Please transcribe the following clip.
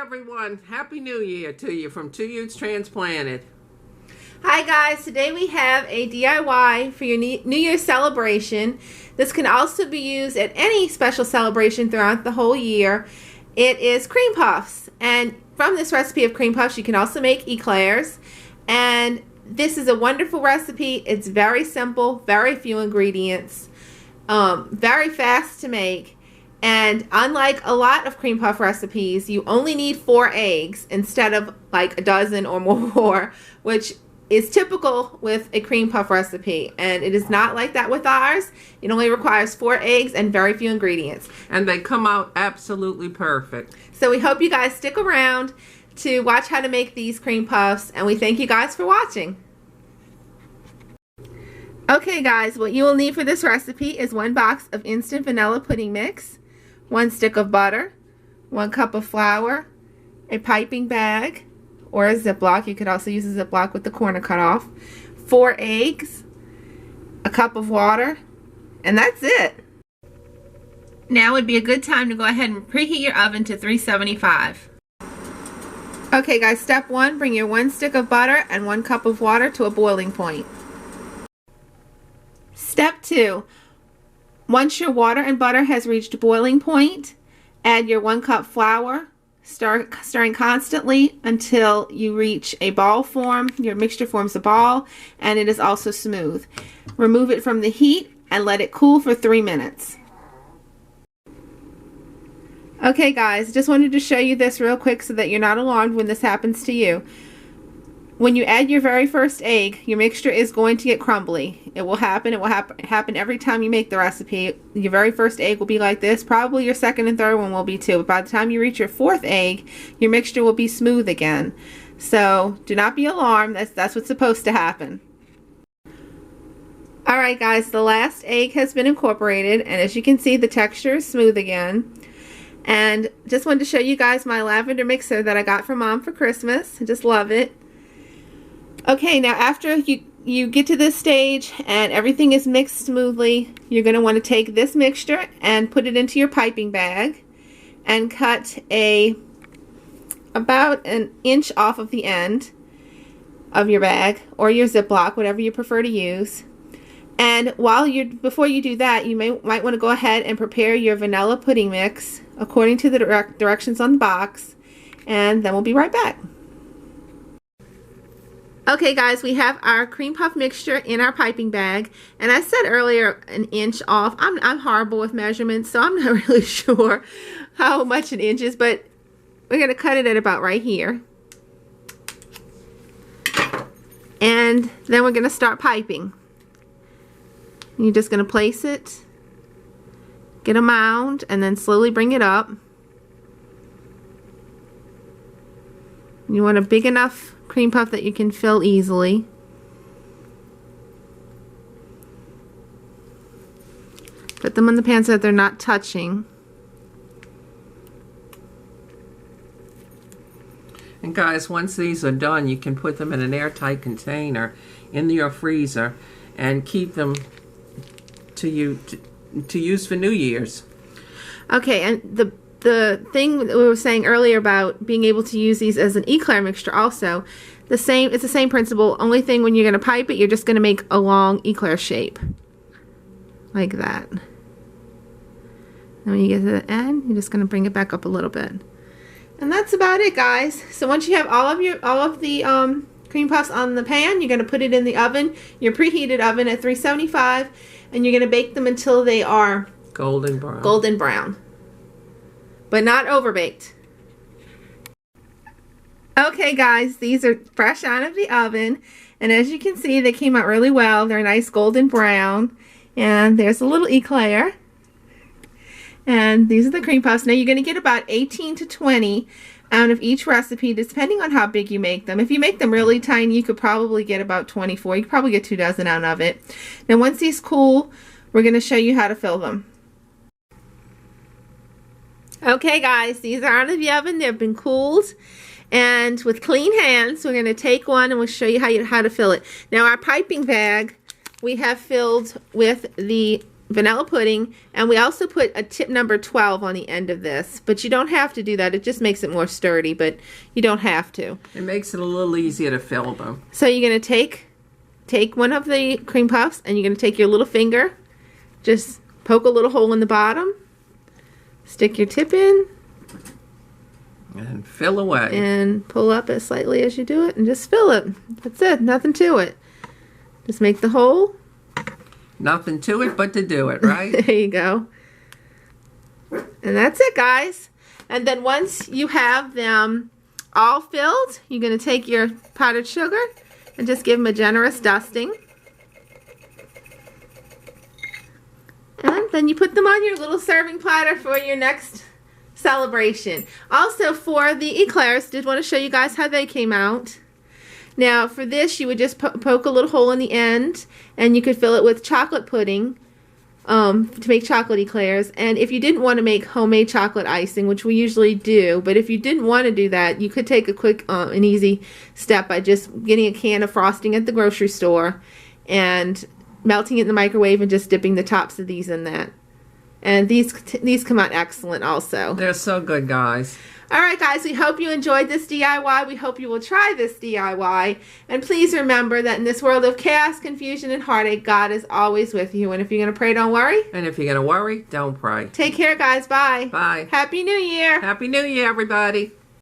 everyone. Happy New Year to you from Two Youths Transplanted. Hi guys, today we have a DIY for your New Year's celebration. This can also be used at any special celebration throughout the whole year. It is cream puffs, and from this recipe of cream puffs you can also make eclairs. And this is a wonderful recipe. It's very simple, very few ingredients, very fast to make. And unlike a lot of cream puff recipes, you only need 4 eggs instead of like a dozen or more, which is typical with a cream puff recipe. And it is not like that with ours. It only requires 4 eggs and very few ingredients. And they come out absolutely perfect. So we hope you guys stick around to watch how to make these cream puffs, and we thank you guys for watching. Okay guys, what you will need for this recipe is 1 box of instant vanilla pudding mix, 1 stick of butter, 1 cup of flour, a piping bag or a Ziploc. You could also use a Ziploc with the corner cut off, 4 eggs, a cup of water, and that's it. Now would be a good time to go ahead and preheat your oven to 375. Okay guys, step 1, bring your 1 stick of butter and 1 cup of water to a boiling point. Step 2, once your water and butter has reached boiling point, add your 1 cup flour, stirring constantly until you reach a ball form. Your mixture forms a ball and it is also smooth. Remove it from the heat and let it cool for 3 minutes. Okay guys, just wanted to show you this real quick so that you're not alarmed when this happens to you. When you add your very first egg, your mixture is going to get crumbly. It will happen. It will happen every time you make the recipe. Your very first egg will be like this. Probably your second and third one will be too. But by the time you reach your 4th egg, your mixture will be smooth again. So do not be alarmed. That's what's supposed to happen. Alright guys, the last egg has been incorporated, and as you can see, the texture is smooth again. And just wanted to show you guys my lavender mixer that I got from Mom for Christmas. I just love it. Okay, now after you get to this stage and everything is mixed smoothly, you're going to want to take this mixture and put it into your piping bag and cut about an inch off of the end of your bag or your Ziploc, whatever you prefer to use. And before you do that, you might want to go ahead and prepare your vanilla pudding mix according to the directions on the box, and then we'll be right back. Okay guys, we have our cream puff mixture in our piping bag, and I said earlier an inch off. I'm horrible with measurements, so I'm not really sure how much an inch is, but we're going to cut it at about right here. And then we're going to start piping. You're just going to place it, get a mound, and then slowly bring it up. You want a big enough cream puff that you can fill easily. Put them in the pan so that they're not touching. And guys, once these are done, you can put them in an airtight container in your freezer and keep them to use for New Year's. Okay, and the thing that we were saying earlier about being able to use these as an eclair mixture also, it's the same principle. Only thing, when you're going to pipe it, you're just going to make a long eclair shape like that. And when you get to the end, you're just going to bring it back up a little bit. And that's about it guys. So once you have all of the cream puffs on the pan, you're going to put it in the oven, your preheated oven at 375, and you're going to bake them until they are golden brown. But not overbaked. Okay guys, these are fresh out of the oven, and as you can see, they came out really well. They're nice golden brown, and there's a little eclair. And these are the cream puffs. Now you're going to get about 18 to 20 out of each recipe, depending on how big you make them. If you make them really tiny, you could probably get about 24. You could probably get 2 dozen out of it. Now once these cool, we're going to show you how to fill them. Okay guys, these are out of the oven. They've been cooled, and with clean hands, we're going to take one and we'll show you how to fill it. Now our piping bag we have filled with the vanilla pudding, and we also put a tip number 12 on the end of this, but you don't have to do that. It just makes it more sturdy, but you don't have to. It makes it a little easier to fill them. So you're going to take one of the cream puffs, and you're going to take your little finger, just poke a little hole in the bottom, stick your tip in, and fill away. And pull up as slightly as you do it, and just fill it. That's it. Nothing to it. Just make the hole. Nothing to it but to do it, right? There you go. And that's it, guys. And then once you have them all filled, you're going to take your powdered sugar and just give them a generous dusting. And then you put them on your little serving platter for your next celebration. Also, for the eclairs, did want to show you guys how they came out. Now, for this, you would just poke a little hole in the end, and you could fill it with chocolate pudding to make chocolate eclairs. And if you didn't want to make homemade chocolate icing, which we usually do, but if you didn't want to do that, you could take a quick and easy step by just getting a can of frosting at the grocery store and melting it in the microwave and just dipping the tops of these in that. And these come out excellent also. They're so good, guys. All right, guys, we hope you enjoyed this DIY. We hope you will try this DIY. And please remember that in this world of chaos, confusion, and heartache, God is always with you. And if you're going to pray, don't worry. And if you're going to worry, don't pray. Take care, guys. Bye. Bye. Happy New Year. Happy New Year, everybody.